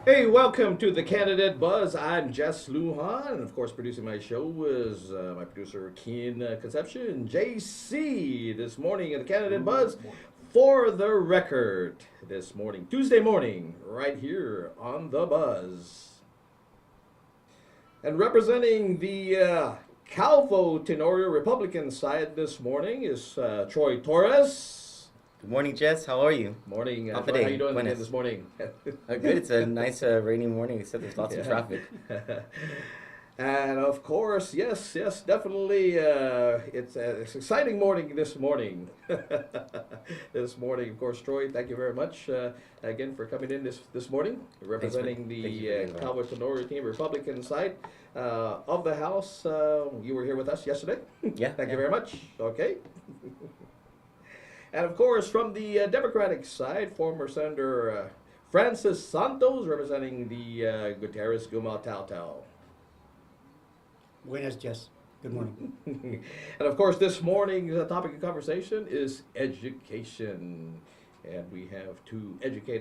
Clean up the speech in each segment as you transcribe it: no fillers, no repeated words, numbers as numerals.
Hey, welcome to the Candidate Buzz. I'm Jess Lujan, and of course, producing my show is my producer, Keen Conception, JC, this morning in the Candidate Buzz. For the record, this morning, Tuesday morning, right here on The Buzz. And representing the Calvo Tenorio Republican side this morning is Troy Torres. Good morning, Jess. How are you? Morning, Half a Troy, how day. you doing Buenas. this morning? Good. It's a nice rainy morning, except there's lots of traffic. And of course, yes, definitely. It's an exciting morning this morning. This morning, of course, Troy. Thank you very much again for coming in this morning, representing Thank you the for being on. Cowboy Tenorio team, Republican side of the House. You were here with us yesterday. Yeah. Thank you very much. Okay. And of course, from the Democratic side, former Senator Francis Santos, representing the Gutierrez Gumal Tautau. Buenas, Jess. Good morning. And of course, this morning's topic of conversation is education. And we have two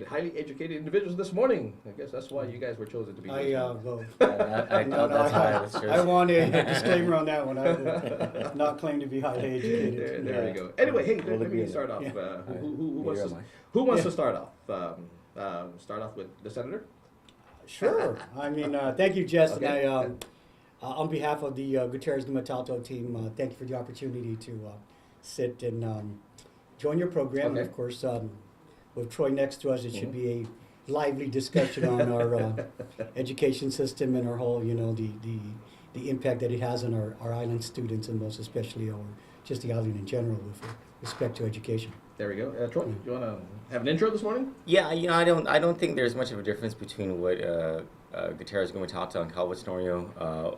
highly educated individuals this morning. I guess that's why you guys were chosen to be here. Vote. I No, that's no, why I was chosen. I want a disclaimer on that one. I will not claim to be highly There, educated. there Yeah. we go. Anyway, hey, We'll let agree me on start that. off. Yeah. Who wants Yeah. to start off? Start off with the senator. Sure. I mean, thank you, Jess. Okay. And on behalf of the Gutierrez Gumatalto team, thank you for the opportunity to sit and join your program. Okay. And of course, with Troy next to us, it should be a lively discussion on our education system and our whole, the impact that it has on our island students and most especially, or just the island in general with respect to education. There we go. Troy, do you want to have an intro this morning? Yeah, I don't think there's much of a difference between what Gutierrez Gumatata and Calvo Tenorio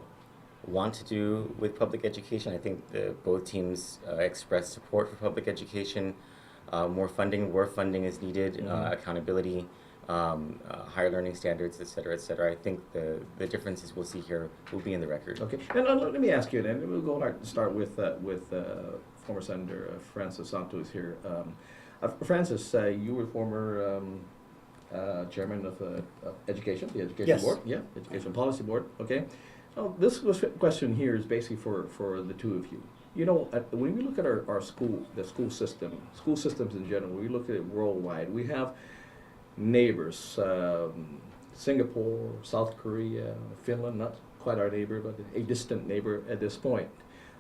want to do with public education. I think both teams express support for public education. More funding where funding is needed, accountability, higher learning standards, et cetera, et cetera. I think the differences we'll see here will be in the record. Okay. And let me ask you then. We'll go start with former Senator Francis Santos here. Francis, you were former chairman of education, the education Yes. board, yeah, education policy board. Okay. Well, this question here is basically for the two of you. You know, when we look at our school, the school systems in general, we look at it worldwide. We have neighbors, Singapore, South Korea, Finland, not quite our neighbor, but a distant neighbor at this point.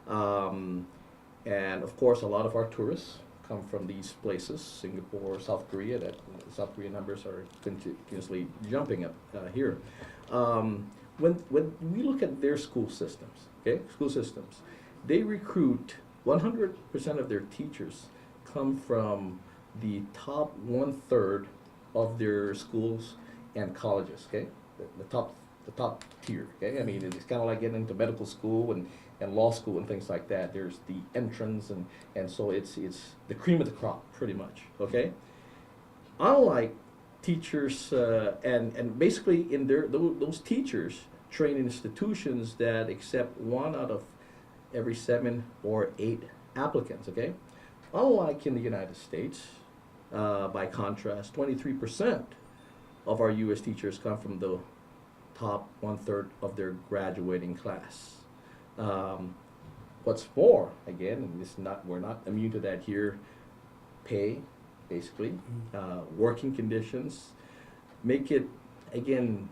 And of course, a lot of our tourists come from these places, Singapore, South Korea. That South Korean numbers are continuously jumping up here. When we look at their school systems, they recruit 100% of their teachers come from the top 1/3 of their schools and colleges. Okay, the top tier. Okay, I mean it's kind of like getting into medical school and law school and things like that. There's the entrance and so it's the cream of the crop pretty much. Okay, unlike teachers and basically in those teachers train institutions that accept 1 out of every 7 or 8 applicants. Okay, unlike in the United States, by contrast, 23% of our U.S. teachers come from the top 1/3 of their graduating class. What's more, again, and we're not immune to that here. Pay, basically, working conditions make it again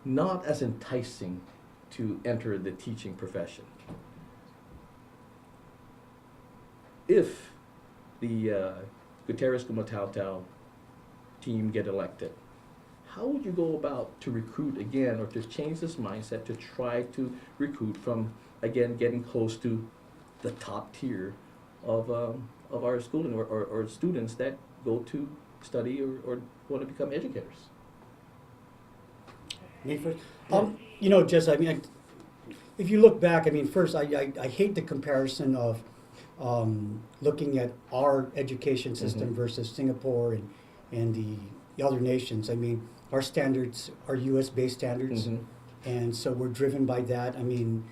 not as enticing to enter the teaching profession. If the Gutierrez Gumatao team get elected, how would you go about to recruit again or to change this mindset to try to recruit from, again, getting close to the top tier of our schooling or students that go to study or want to become educators? Me first? Jess, I mean, if you look back, I mean, first, I hate the comparison of looking at our education system versus Singapore and the other nations. I mean, our standards are U.S.-based standards, and so we're driven by that. I mean,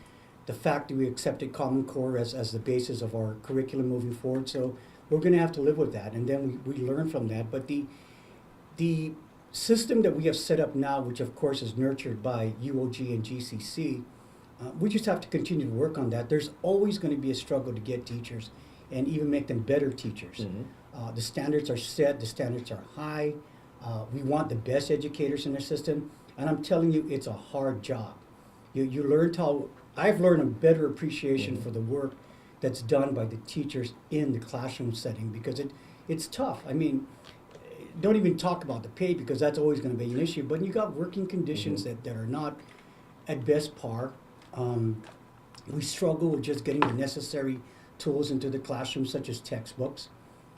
the fact that we accepted Common Core as the basis of our curriculum moving forward, so we're going to have to live with that, and then we learn from that. But the system that we have set up now, which of course is nurtured by UOG and GCC, we just have to continue to work on that. There's always going to be a struggle to get teachers and even make them better teachers. Mm-hmm. The standards are set, the standards are high. We want the best educators in the system, and I'm telling you, it's a hard job. You learn how, I've learned a better appreciation Mm-hmm. for the work that's done by the teachers in the classroom setting, because it's tough. I mean, don't even talk about the pay, because that's always going to be an issue, but you got working conditions Mm-hmm. that are not at best par. We struggle with just getting the necessary tools into the classroom, such as textbooks.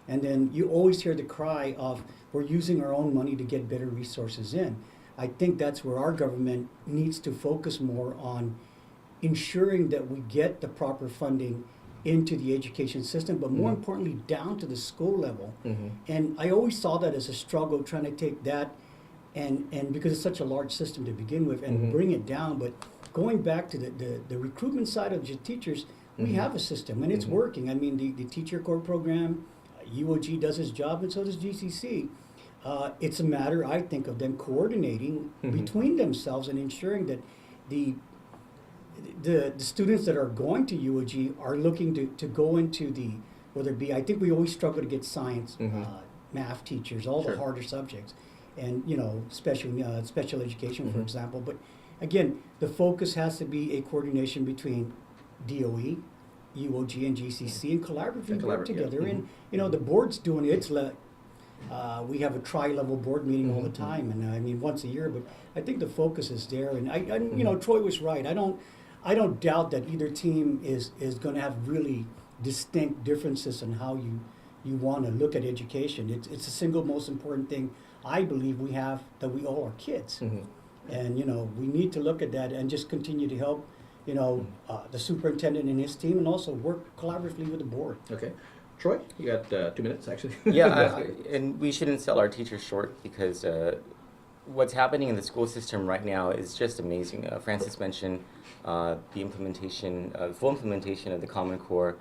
And then you always hear the cry of, we're using our own money to get better resources in. I think that's where our government needs to focus more on ensuring that we get the proper funding into the education system, but more Mhm. importantly, down to the school level. Mm-hmm. And I always saw that as a struggle, trying to take that and because it's such a large system to begin with, and Mhm. bring it down. But going back to the recruitment side of the teachers, we Mhm. have a system, and it's Mhm. working. I mean, the Teacher Corps program, UOG does its job, and so does GCC. It's a matter, I think, of them coordinating Mhm. between themselves and ensuring that the the students that are going to UOG are looking to go into whether it be, I think we always struggle to get science, Mhm. math teachers, all Sure. the harder subjects, and special education, for Mhm. example. But again, the focus has to be a coordination between DOE, UOG, and GCC, and collaboratively And work collaborate, yeah. together. And Mhm. the board's doing its. We have a tri-level board meeting all the Mhm. time, and I mean once a year. But I think the focus is there, and Mhm. Troy was right. I don't doubt that either team is going to have really distinct differences in how you want to look at education. It's the single most important thing I believe we have, that we owe our kids. Mhm. And we need to look at that and just continue to help the superintendent and his team, and also work collaboratively with the board. Okay. Troy, you got 2 minutes, actually. Yeah, and we shouldn't sell our teachers short, because what's happening in the school system right now is just amazing. Francis mentioned the implementation, full implementation of the Common Core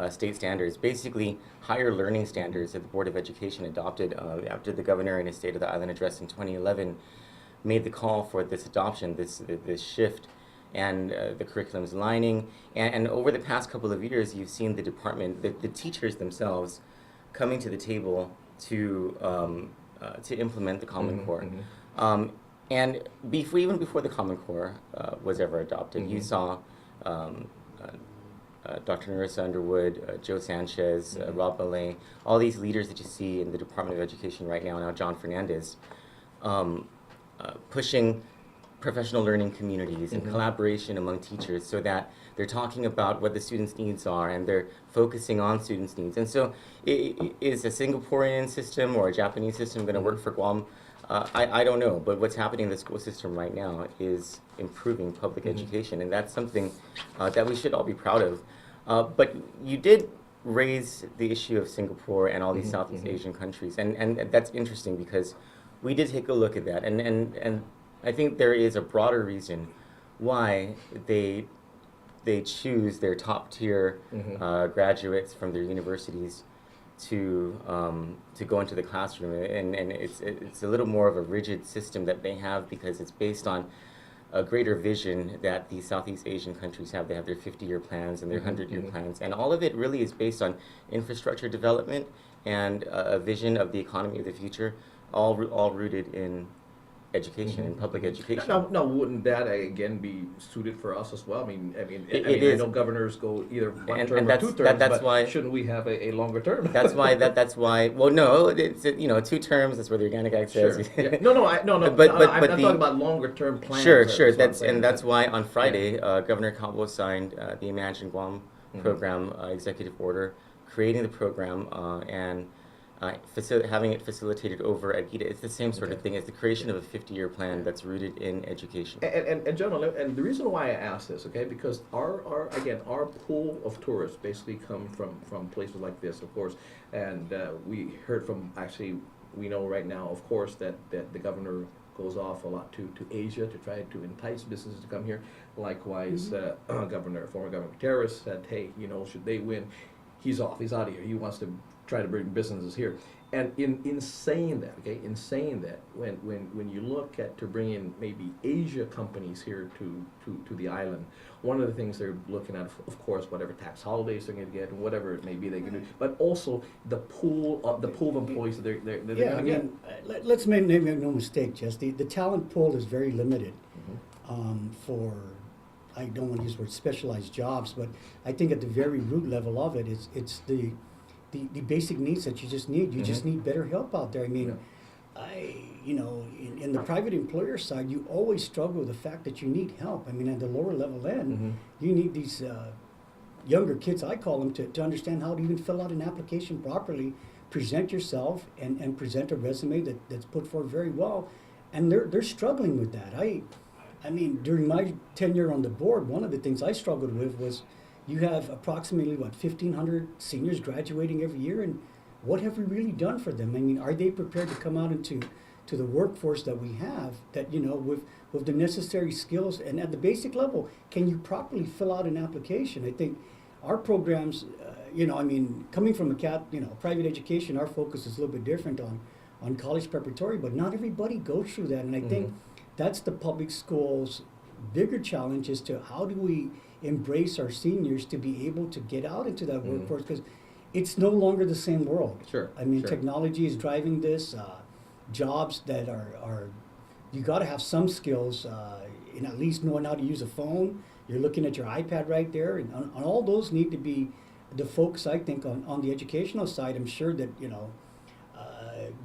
state standards, basically higher learning standards that the Board of Education adopted after the governor in his State of the Island address in 2011 made the call for this adoption, this shift, and the curriculum's aligning. And over the past couple of years, you've seen the department, the teachers themselves, coming to the table to implement the Common Mhm, Core. mhm. And even before the Common Core was ever adopted, you Mhm. saw Dr. Narissa Underwood, Joe Sanchez, Mhm. Rob Malay, all these leaders that you see in the Department of Education right now John Fernandez, pushing professional learning communities and Mhm. collaboration among teachers, so that they're talking about what the students' needs are, and they're focusing on students' needs. And so is a Singaporean system or a Japanese system going to work Mhm. for Guam? I don't know, but what's happening in the school system right now is improving public Mhm. education, and that's something that we should all be proud of. But you did raise the issue of Singapore and all these Mhm, Southeast mhm. Asian countries, and that's interesting, because we did take a look at that, and I think there is a broader reason why they choose their top tier Mhm. graduates from their universities to go into the classroom, and it's a little more of a rigid system that they have, because it's based on a greater vision that the Southeast Asian countries have. They have their 50-year plans and their Mhm, 100-year mhm. plans, and all of it really is based on infrastructure development and a vision of the economy of the future, all rooted in education and public education. Now, wouldn't that again be suited for us as well? It I is. know governors go either one And- term and or that's- 2 terms, that's but why- shouldn't we have a longer term? That's why. Well, no, it's 2 terms. That's what the Organic Act Sure. says. Yeah. No, But I'm not talking about longer term plans. Sure. That's what I'm That's saying. that's why on Friday, Governor Cabo signed the Imagine Guam Mhm. program executive order, creating the program and having it facilitated over at GITA. It's the same sort of Okay. thing. It's the creation of a 50-year plan that's rooted in education. And gentlemen, and the reason why I ask this, okay, because our pool of tourists basically come from places like this, of course, and we heard from, actually, we know right now, of course, that the governor goes off a lot to Asia to try to entice businesses to come here. Likewise, former Governor Gutierrez said, hey, should they win, he's off, he's out of here. He wants to try to bring businesses here. And in saying that, okay, in saying that, when you look at to bring in maybe Asia companies here to the island, one of the things they're looking at, of course, whatever tax holidays they're going to get, and whatever it may be they can do, but also the pool of employees that they're Yeah, I going to get. mean, let's make no mistake, Jess. The talent pool is very limited for, I don't want to use the word specialized jobs, but I think at the very root level of it, it's the basic needs that you just need. You just need better help out there. I mean, in the private employer side, you always struggle with the fact that you need help. I mean, at the lower level end, you need these younger kids, I call them, to understand how to even fill out an application properly, present yourself, and present a resume that's put forward very well. And they're struggling with that. I mean, during my tenure on the board, one of the things I struggled with was you have approximately, 1,500 seniors graduating every year, and what have we really done for them? I mean, are they prepared to come out into the workforce that we have, that, with the necessary skills, and at the basic level, can you properly fill out an application? I think our programs, coming from private education, our focus is a little bit different on college preparatory, but not everybody goes through that, and I think that's the public schools' bigger challenge, as to how do we embrace our seniors to be able to get out into that workforce, because it's no longer the same world. Sure. I mean, sure. technology is driving this. Jobs that are you got to have some skills in at least knowing how to use a phone. You're looking at your iPad right there, and on all those need to be the focus, I think, on the educational side. I'm sure that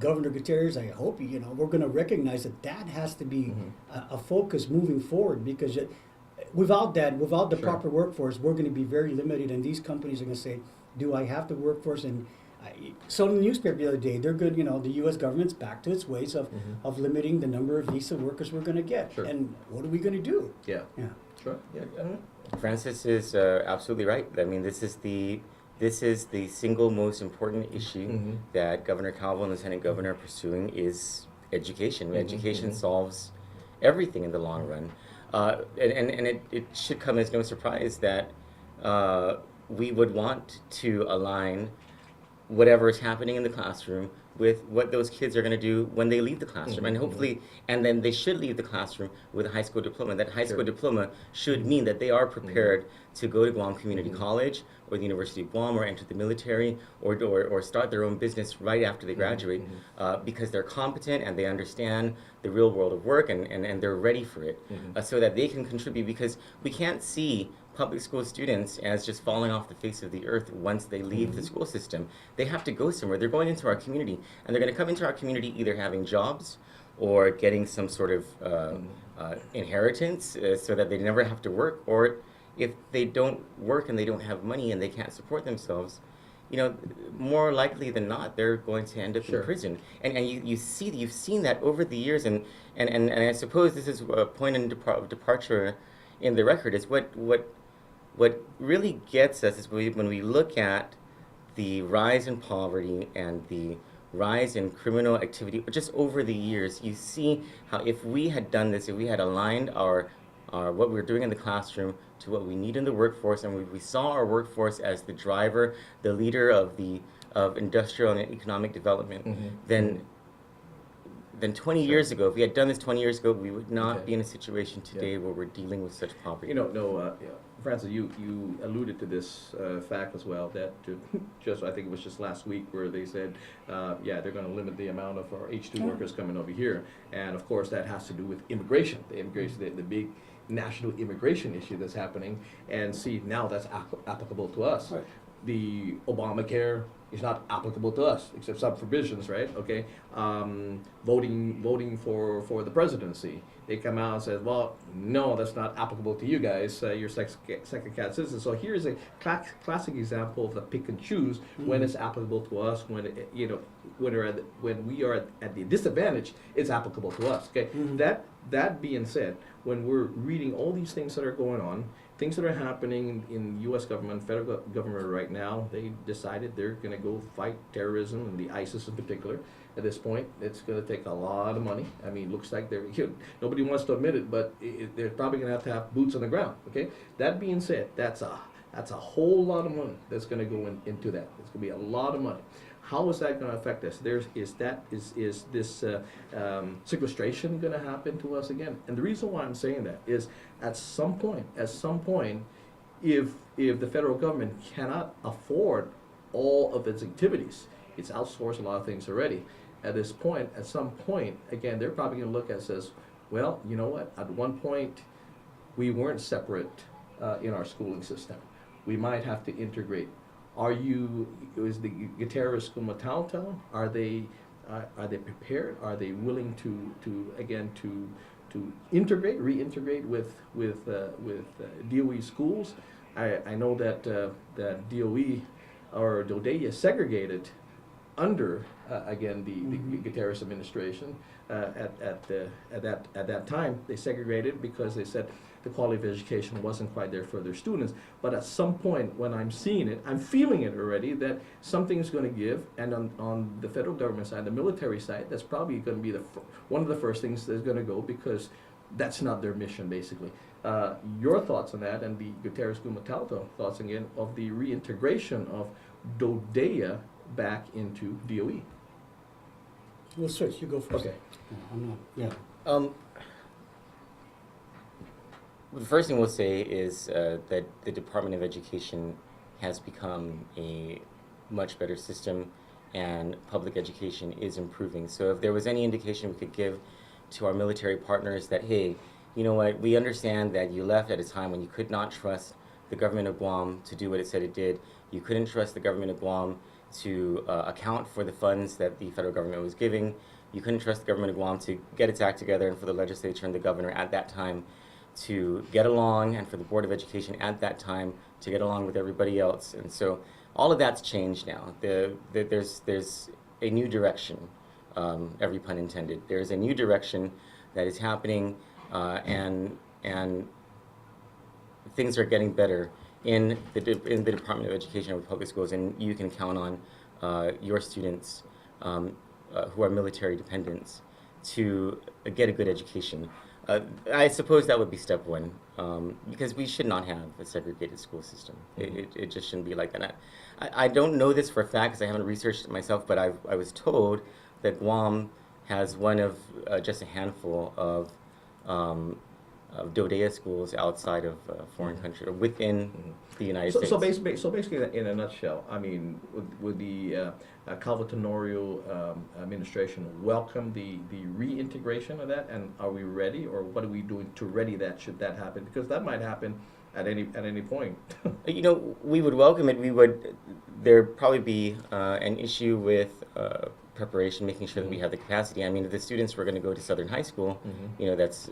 Governor Gutierrez, I hope we're going to recognize that has to be a focus moving forward, because without the Sure. proper workforce, we're going to be very limited, and these companies are going to say, do I have the workforce? And I saw in the newspaper the other day, they're good, the U.S. government's back to its ways of limiting the number of visa workers we're going to get. Sure. And what are we going to do? Yeah. Yeah. Sure. Yeah. Francis is absolutely right. I mean, this is the single most important issue that Governor Calvo and Lieutenant Governor are pursuing, is education. Education solves everything in the long run. And it should come as no surprise that we would want to align whatever is happening in the classroom with what those kids are going to do when they leave the classroom. And hopefully, and then they should leave the classroom with a high school diploma. That high school diploma should mean that they are prepared to go to Guam Community College or the University of Guam, or enter the military, or start their own business right after they graduate, because they're competent and they understand the real world of work, and they're ready for it, so that they can contribute, because we can't see public school students as just falling off the face of the earth once they leave the school system. They have to go somewhere. They're going into our community, and they're going to come into our community either having jobs or getting some sort of inheritance, so that they never have to work, or if they don't work and they don't have money and they can't support themselves, more likely than not, they're going to end up in prison. And you've seen that over the years, and I suppose this is a point of departure in the record, is what really gets us is when we look at the rise in poverty and the rise in criminal activity just over the years. You see how if we had done this, if we had aligned our what we're doing in the classroom to what we need in the workforce, and we saw our workforce as the driver, the leader of industrial and economic development, then 20 years ago, if we had done this 20 years ago, we would not be in a situation today where we're dealing with such poverty. Francis, you alluded to this fact as well, that I think it was just last week, where they said, they're going to limit the amount of our H2 workers coming over here, and of course that has to do with immigration, the big national immigration issue that's happening, and see, now that's applicable to us. Right. The Obamacare is not applicable to us, except some provisions, right? Okay, voting for the presidency, they come out and say, well, no, that's not applicable to you guys. You're second class citizens. So here's a classic example of the pick and choose when it's applicable to us. When we are at the disadvantage, it's applicable to us. Okay, that being said, when we're reading all these things that are going on, things that are happening in U.S. government, federal government right now, they decided they're going to go fight terrorism, and the ISIS in particular. At this point, it's going to take a lot of money. I mean, it looks like nobody wants to admit it, but they're probably going to have boots on the ground. Okay. That being said, that's That's a whole lot of money that's going to go into that. It's going to be a lot of money. How is that going to affect us? Is this sequestration going to happen to us again? And the reason why I'm saying that is at some point, if the federal government cannot afford all of its activities, it's outsourced a lot of things already. At some point, again, they're probably going to look at it as, well, you know what? At one point, we weren't separate in our schooling system. We might have to integrate. Is the Gutierrez School Matauta, are they prepared? Are they willing to reintegrate with DOE schools? I know that DOE or DODEA segregated under again the Gutierrez administration at that time. They segregated because they said the quality of education wasn't quite there for their students. But at some point, when I'm seeing it, I'm feeling it already, that something's going to give. And on the federal government side, the military side, that's probably going to be one of the first things that's going to go, because that's not their mission, basically. Your thoughts on that, and the Gutierrez Gubernatorial thoughts again of the reintegration of DODEA back into DOE. We'll switch. You go first. Okay. No, I'm not. Yeah. The first thing we'll say is that the Department of Education has become a much better system, and public education is improving. So if there was any indication we could give to our military partners that, hey, you know what, we understand that you left at a time when you could not trust the government of Guam to do what it said it did. You couldn't trust the government of Guam to account for the funds that the federal government was giving. You couldn't trust the government of Guam to get its act together, and for the legislature and the governor at that time to get along, and for the Board of Education at that time to get along with everybody else. And so all of that's changed now. There's a new direction, every pun intended. There's a new direction that is happening, and things are getting better in the Department of Education of public schools, and you can count on your students who are military dependents to get a good education. I suppose that would be step one, because we should not have a segregated school system. It just shouldn't be like that. I don't know this for a fact because I haven't researched it myself, but I was told that Guam has one of just a handful of DODEA schools outside of foreign country, or within the United States. So basically, in a nutshell, I mean, would the Gubernatorial administration welcome the reintegration of that, and are we ready, or what are we doing to ready that, should that happen? Because that might happen at any point. You know, we would welcome it. There'd probably be an issue with preparation, making sure that we have the capacity. I mean, if the students were going to go to Southern High School, you know, that's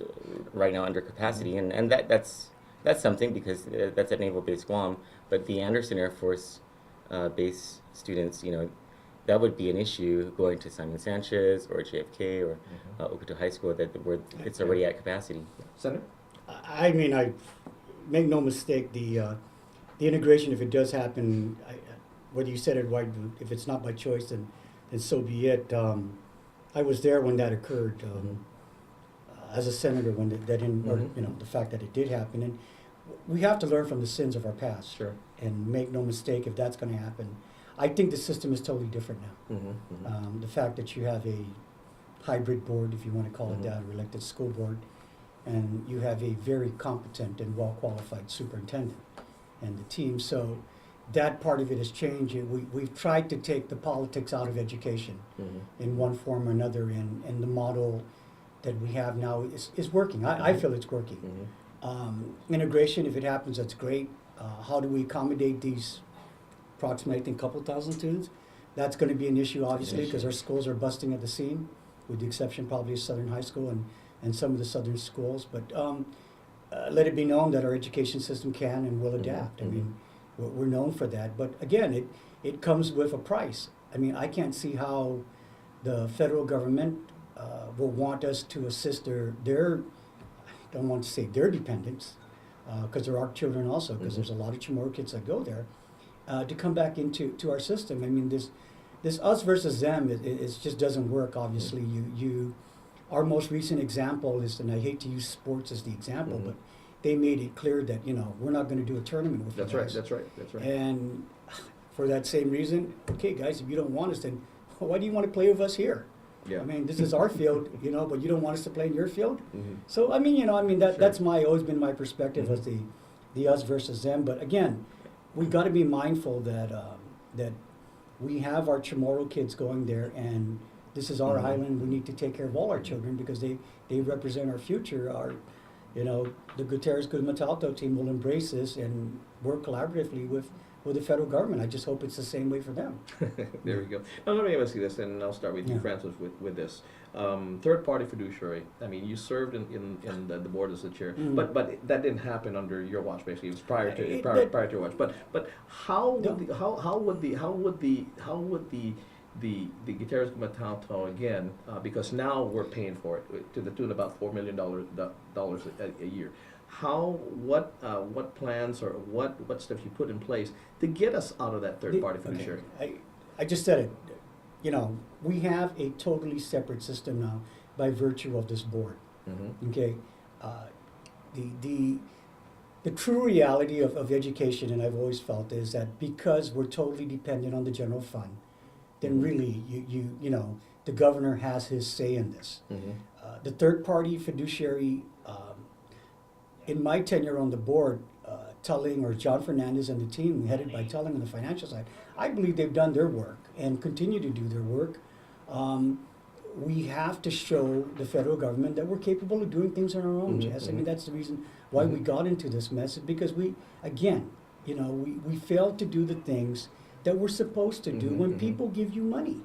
right now under capacity, and that's something, because that's at Naval Base Guam. But the Anderson Air Force base students, you know, that would be an issue going to Simon Sanchez or JFK or Okuto High School, where it's already at capacity. Senator? I mean, I make no mistake, the integration, if it does happen, whether you said it right, if it's not by choice, then so be it. I was there when that occurred as a senator, when or, you know, the fact that it did happen, and we have to learn from the sins of our past. Sure. And make no mistake, if that's going to happen, I think the system is totally different now. The fact that you have a hybrid board, if you want to call it that, or elected school board, and you have a very competent and well-qualified superintendent and the team. So that part of it has changed. We've tried to take the politics out of education in one form or another, and the model that we have now is working. I feel it's working. Integration, if it happens, that's great. How do we accommodate these approximately, I think, couple thousand students? That's going to be an issue, obviously, because our schools are busting at the seam, with the exception probably of Southern High School and some of the Southern schools. But let it be known that our education system can and will adapt. I mean, we're known for that. But again, it comes with a price. I mean, I can't see how the federal government will want us to assist their I don't want to say their dependents, because there are children also, because there's a lot of Chamorro kids that go there, to come back into our system. I mean, this us versus them, it just doesn't work, obviously. Our most recent example is, and I hate to use sports as the example, but they made it clear that, we're not going to do a tournament with That's you right, guys. that's right, that's right. And for that same reason, okay, guys, if you don't want us, then why do you want to play with us here? Yeah. I mean, this is our field, but you don't want us to play in your field. Mhm. So Sure. that's always been my perspective Mhm. as the us versus them. But again, we got to be mindful that that we have our Chamorro kids going there, and this is our Mhm. island. We need to take care of all our children because they represent our future. The Gutierrez Gubernatorial team will embrace this and work collaboratively with the federal government. I just hope it's the same way for them. There we go. Now let me ask you this, and I'll start with you, Yeah. Francis, with this. Third-party fiduciary. I mean, you served in the board as the chair, Mm. but that didn't happen under your watch. Basically, it was prior It- to your watch. But how No. would the Gutierrez Gubernatorial again? Because now we're paying for it to the tune of about $4 million a year. What plans or what steps you put in place to get us out of that third-party fiduciary? I just said it. We have a totally separate system now by virtue of this board. Mm-hmm. Okay, the true reality of education, and I've always felt, is that because we're totally dependent on the general fund, then Mhm. really the governor has his say in this. Mm-hmm. The third party fiduciary, in my tenure on the board, Tulling or John Fernandez and the team headed by Tulling on the financial side, I believe they've done their work and continue to do their work. We have to show the federal government that we're capable of doing things on our own, Mhm, Jess. I mhm. mean, that's the reason why we Mhm. got into this mess, is because we failed to do the things that we're supposed to do Mhm, when mhm. people give you money.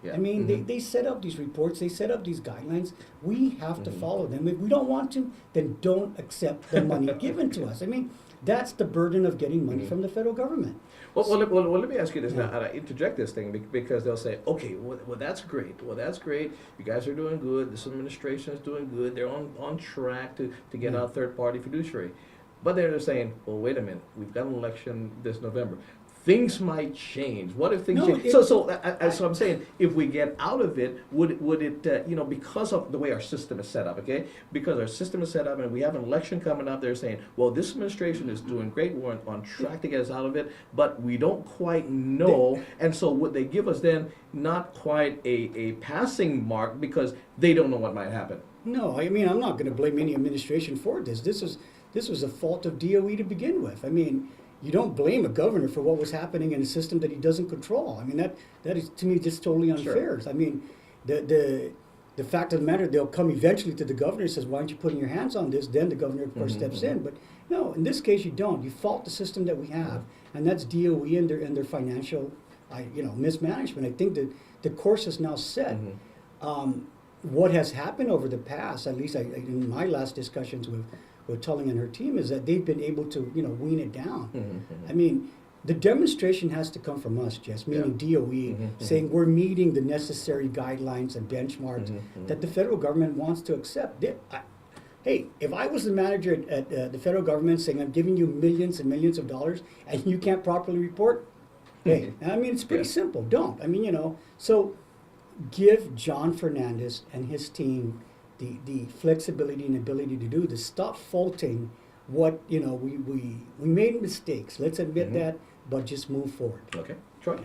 Yeah. I mean, Mhm. they set up these reports, they set up these guidelines. We have to Mhm. follow them. If we don't want to, then don't accept the money given to us. I mean, that's the burden of getting money Mhm. from the federal government. Well, let me ask you this Yeah. now, and I interject this thing because they'll say, okay, well, that's great. Well, that's great. You guys are doing good. This administration is doing good. They're on track to get Yeah. out third-party fiduciary. But they're just saying, well, wait a minute. We've got an election this November. Things might change. What if things No, change? it- So I'm saying, if we get out of it, would it, because of the way our system is set up, okay? Because our system is set up and we have an election coming up, they're saying, well, this administration is doing great. We're on track to get us out of it, but we don't quite know. And so would they give us then not quite a passing mark because they don't know what might happen? No, I mean, I'm not going to blame any administration for this. This was a fault of DOE to begin with. I mean, you don't blame a governor for what was happening in a system that he doesn't control. I mean, that is, to me, just totally unfair. Sure. I mean, the fact of the matter, they'll come eventually to the governor and says, why aren't you putting your hands on this? Then the governor, of course, Mhm, steps mhm. in. But no, in this case, you don't. You fault the system that we have, and that's DOE and their financial, mismanagement. I think that the course is now set. Mhm. What has happened over the past, at least in my last discussions with Tulling and her team, is that they've been able to, wean it down. Mhm, mhm. I mean, the demonstration has to come from us, Jess, meaning Yeah. DOE, Mhm, mhm. saying we're meeting the necessary guidelines and benchmarks Mhm, mhm. that the federal government wants to accept. Hey, if I was the manager at the federal government saying I'm giving you millions and millions of dollars and you can't properly report, hey, I mean, it's pretty Yeah. simple. Don't. I mean, so give John Fernandez and his team the flexibility and ability to do this. Stop faulting what, we made mistakes. Let's admit Mhm. that, but just move forward. Okay, Troy?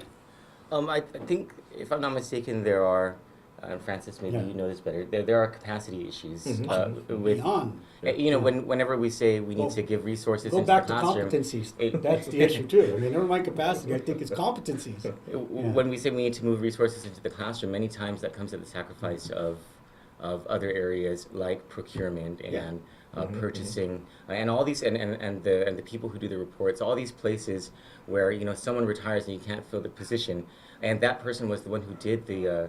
I think, if I'm not mistaken, there are, and Francis, maybe Yeah. you know this better, there are capacity issues Mhm. with, Beyond. whenever we say we need Well, to give resources Go into back the to classroom. competencies. it- That's the issue too. I mean, never mind capacity. I think it's competencies. When we say we need to move resources into the classroom, many times that comes at the sacrifice of other areas like procurement and Yeah. Mhm, purchasing and all these and the people who do the reports, all these places where someone retires and you can't fill the position, and that person was the one who did the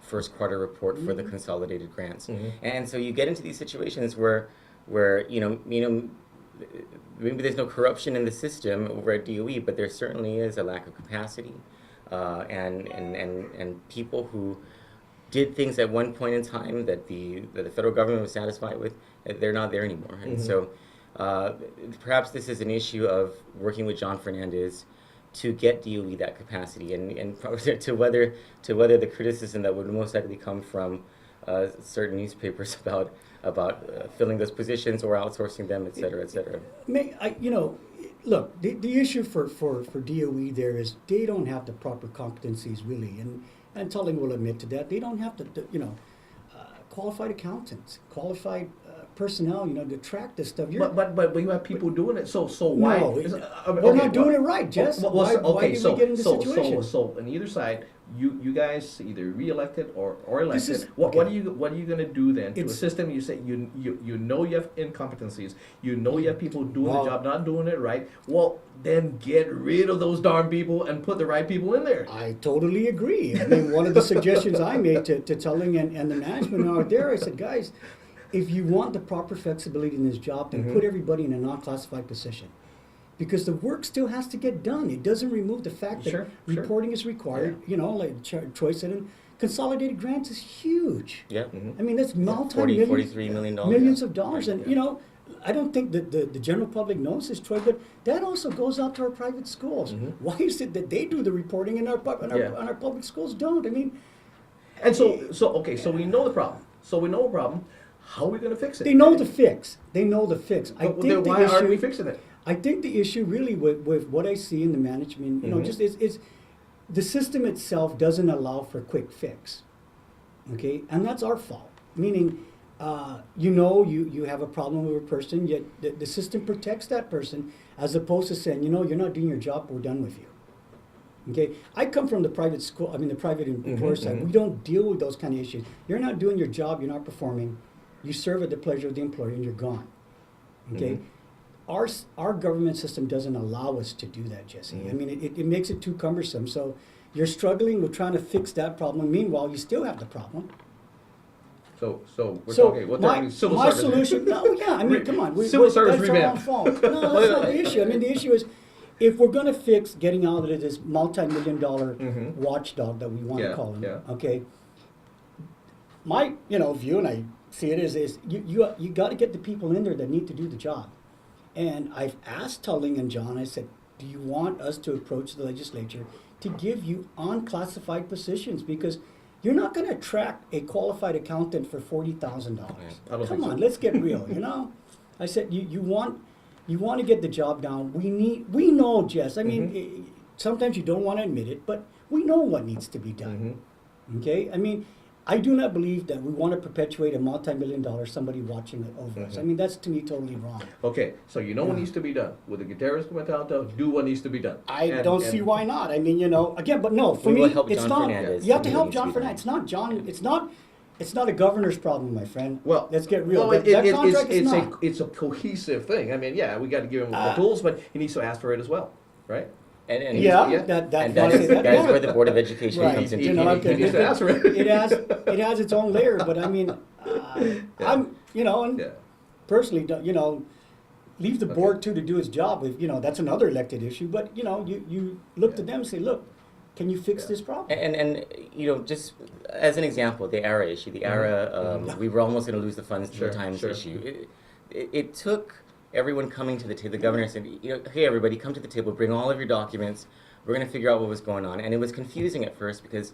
first quarter report for the consolidated grants. Mhm. And so you get into these situations where maybe there's no corruption in the system over at DOE, but there certainly is a lack of capacity, and people who did things at one point in time that the federal government was satisfied with, they're not there anymore. And Mhm. so perhaps this is an issue of working with John Fernandez to get DOE that capacity, and probably to whether the criticism that would most likely come from certain newspapers about filling those positions or outsourcing them, et cetera, et cetera. Look, the issue for DOE there is they don't have the proper competencies really, and Tulling will admit to that. They don't have qualified accountants, qualified personnel, to track this stuff. But you have people doing it. So why? No, we're not doing it right, Jess. Why did we get in this situation? So on either side, you guys either re-elected or elected. What are you going to do then to assist them? You say you know you have incompetencies. You know you have people doing the job not doing it right. Well, then get rid of those darn people and put the right people in there. I totally agree. I mean, one of the suggestions I made to Tulling and the management out there, I said, guys, if you want the proper flexibility in this job, then put everybody in a non-classified position. Because the work still has to get done. It doesn't remove the fact that reporting is required. Yeah. Like Troy said, and consolidated grants is huge. Yeah. I mean, that's multi-millions, $43 million. millions of dollars. And, I don't think that the general public knows this, Troy, but that also goes out to our private schools. Why is it that they do the reporting and our public schools don't? I mean... And so we know the problem. How are we going to fix it? They know the fix. Then why aren't we fixing it? I think the issue really with what I see in the management, just is the system itself doesn't allow for quick fix. Okay, and that's our fault. Meaning, you have a problem with a person, yet the system protects that person as opposed to saying, you're not doing your job, we're done with you. Okay, I come from the private school. I mean, the private employer side. We don't deal with those kind of issues. You're not doing your job. You're not performing. You serve at the pleasure of the employer, and you're gone. Okay. Our government system doesn't allow us to do that, Jesse. I mean, it makes it too cumbersome. So you're struggling with trying to fix that problem. Meanwhile, you still have the problem. So we're talking civil my service. Solution. No, yeah. I mean, come on. Civil service that's revamp. our own fault. No, that's not the issue. I mean, the issue is, if we're going to fix getting out of this multi-million-dollar watchdog that we want to call him, okay. My view, and I see it is you got to get the people in there that need to do the job. And I've asked Tulling and John, I said, do you want us to approach the legislature to give you unclassified positions? Because you're not going to attract a qualified accountant for $40,000. Come on, let's get real, I said, you want to get the job done. We know, Jess, I mean, sometimes you don't want to admit it, but we know what needs to be done. Okay? I mean, I do not believe that we want to perpetuate a multi-million-dollar somebody watching it over us. I mean, that's to me totally wrong. Okay, so what needs to be done. With the Gutierrez Comitato, do what needs to be done. I don't see why not. I mean, again, but no, for me, it's not. You have to help John Fernandez. It's not John, it's not a governor's problem, my friend. Well, let's get real. That contract is not. It's a cohesive thing. I mean, we got to give him the tools, but he needs to ask for it as well, right? That is where the Board of Education comes into play. He needs to ask for it. It has its own layer, but I mean, I'm personally, leave the board to do its job. If that's another elected issue, but you look to them and say, look, can you fix this problem? And just as an example, the ARA issue, we were almost going to lose the funds to the Times issue. It took everyone coming to the table. The governor said, hey, everybody, come to the table, bring all of your documents. We're going to figure out what was going on. And it was confusing at first because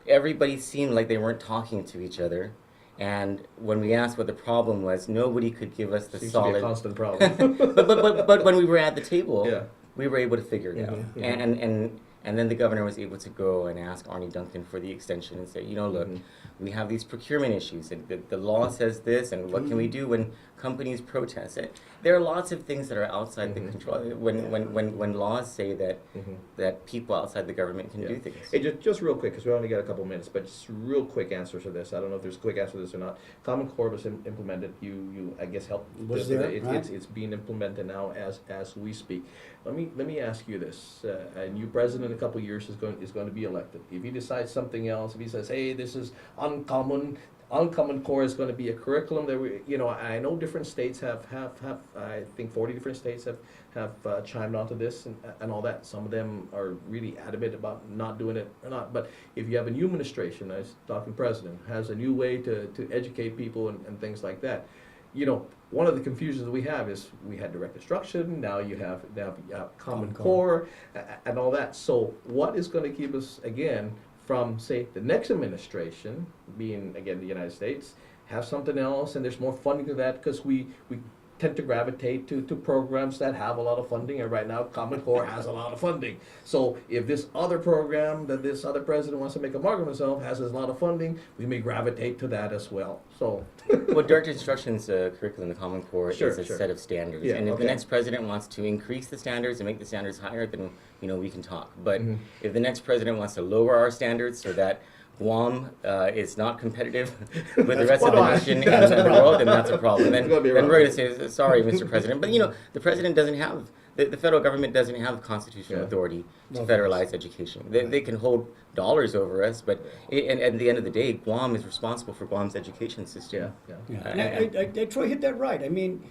everybody seemed like they weren't talking to each other. And when we asked what the problem was, nobody could give us the solid... Seems to be a constant problem. but when we were at the table, we were able to figure it out. And then the governor was able to go and ask Arnie Duncan for the extension and say, look, we have these procurement issues, and the law says this, and what can we do when companies protest it? There are lots of things that are outside the control. When laws say that people outside the government can do things. Hey, just real quick, because we only got a couple minutes, but just real quick answers to this. I don't know if there's a quick answer to this or not. Common Core was implemented. You I guess helped. It's being implemented now as we speak. Let me ask you this: a new president in a couple of years is going to be elected. If he decides something else, if he says, "Hey, this is uncommon core is going to be a curriculum," that I know different states have I think 40 different states have chimed onto this and all that. Some of them are really adamant about not doing it or not. But if you have a new administration, as talking president, has a new way to educate people and things like that. One of the confusions we have is we had direct instruction, now you have Common Core and all that. So what is going to keep us, again, from, say, the next administration, being, again, the United States, have something else, and there's more funding to that, because we tend to gravitate to programs that have a lot of funding, and right now Common Core has a lot of funding. So if this other program that this other president wants to make a mark of himself has a lot of funding, we may gravitate to that as well. So Well, direct instruction's curriculum in the Common Core Sure, is a sure. set of standards, Yeah, and if okay. the next president wants to increase the standards and make the standards higher, then we can talk. But Mhm. if the next president wants to lower our standards so that Guam is not competitive with the That's rest of the spot on. nation and the world, then that's a problem. Then, It's gonna be then wrong. we're going to say, sorry, Mr. President. But the president doesn't have, the federal government doesn't have constitutional Yeah. authority to No, federalize education. They can hold dollars over us, but and at the end of the day, Guam is responsible for Guam's education system. yeah. Yeah, and Troy hit that right. I mean,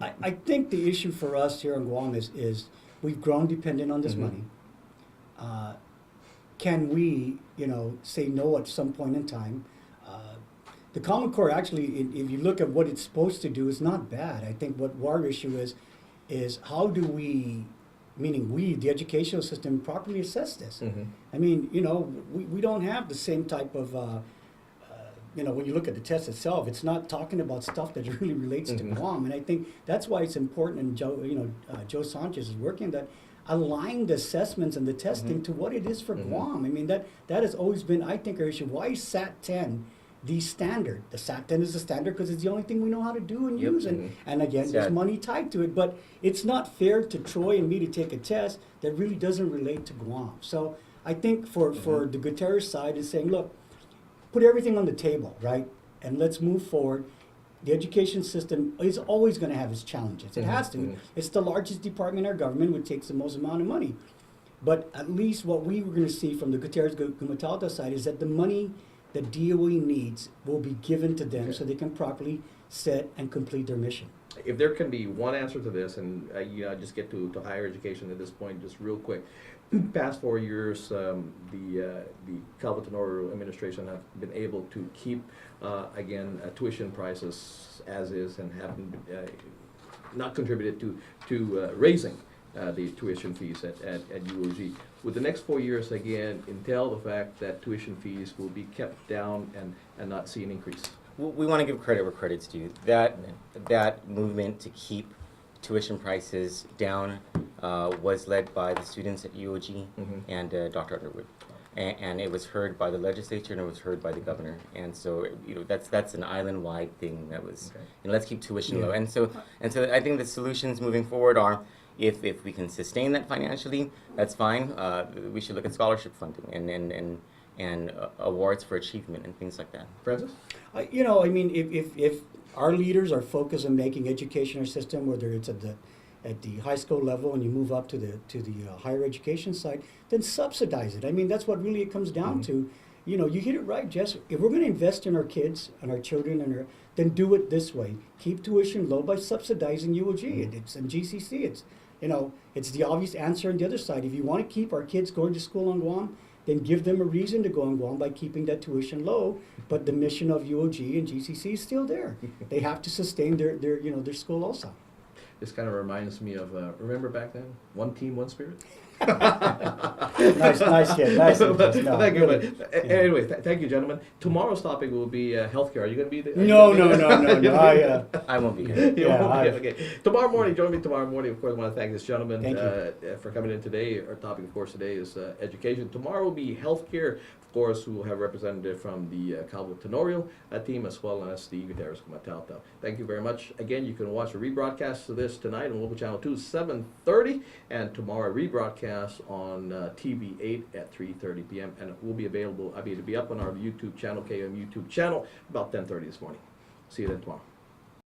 I think the issue for us here in Guam is we've grown dependent on this Mhm. money. Can we, say no at some point in time? The Common Core actually, if you look at what it's supposed to do, is not bad. I think what our issue is how do we, meaning we, the educational system, properly assess this? Mhm. I mean, we don't have the same type of, when you look at the test itself, it's not talking about stuff that really relates Mhm. to Guam. And I think that's why it's important, and Joe Sanchez is working that, align the assessments and the testing Mhm. to what it is for Mhm. Guam. I mean, that has always been, I think, our issue. Why is SAT 10 the standard? The SAT 10 is the standard because it's the only thing we know how to do and Yep. use. Mhm. And again, there's Sad. money tied to it. But it's not fair to Troy and me to take a test that really doesn't relate to Guam. So I think for the Gutierrez side is saying, look, put everything on the table, right? And let's move forward. The education system is always going to have its challenges. It Mhm, has to. mhm. It's the largest department in our government, which takes the most amount of money. But at least what we were going to see from the Gutierrez Gumatalta side is that the money that DOE needs will be given to them Okay. so they can properly set and complete their mission. If there can be one answer to this, and I just get to higher education at this point, just real quick. Past 4 years, the Calvert-Tenorio administration have been able to keep, tuition prices as is, and haven't not contributed to raising the tuition fees at UOG. With the next 4 years, again, entail the fact that tuition fees will be kept down and not see an increase. We want to give credit where credit's due. That movement to keep tuition prices down was led by the students at UOG Mhm. and Dr. Underwood. And it was heard by the legislature and it was heard by the governor. And so, that's an island-wide thing that was, Okay. let's keep tuition Yeah. low. And so I think the solutions moving forward are, if we can sustain that financially, that's fine. We should look at scholarship funding and awards for achievement and things like that. Francis? I mean, if our leaders are focused on making education our system, whether it's at the high school level and you move up to the higher education side, then subsidize it. I mean, that's what really it comes down Mhm. to. You hit it right, Jess. If we're going to invest in our kids and our children, then do it this way. Keep tuition low by subsidizing UOG. It's and GCC. It's the obvious answer on the other side. If you want to keep our kids going to school on Guam, then give them a reason to go on Guam by keeping that tuition low. But the mission of UOG and GCC is still there. They have to sustain their school also. This kind of reminds me of, remember back then? One team, one spirit? Nice hit. Nice hit. But No, thank you. really. But, anyway, thank you, gentlemen. Tomorrow's topic will be healthcare. Are you going to be there? No. I won't be here. You Yeah, won't I- be- okay. Tomorrow morning, join me tomorrow morning. Of course, I want to thank this gentleman Thank you. for coming in today. Our topic, of course, today is education. Tomorrow will be healthcare. Of course, we will have representative from the Calvert-Tenorio team as well as the Gutierrez Gumatalta. Thank you very much. Again, you can watch a rebroadcast of this tonight on local channel 2, 7:30, and tomorrow rebroadcast on TV8 at 3:30 p.m. and it will be available. It'll be up on our YouTube channel, KUAM YouTube channel, about 10:30 this morning. See you then tomorrow.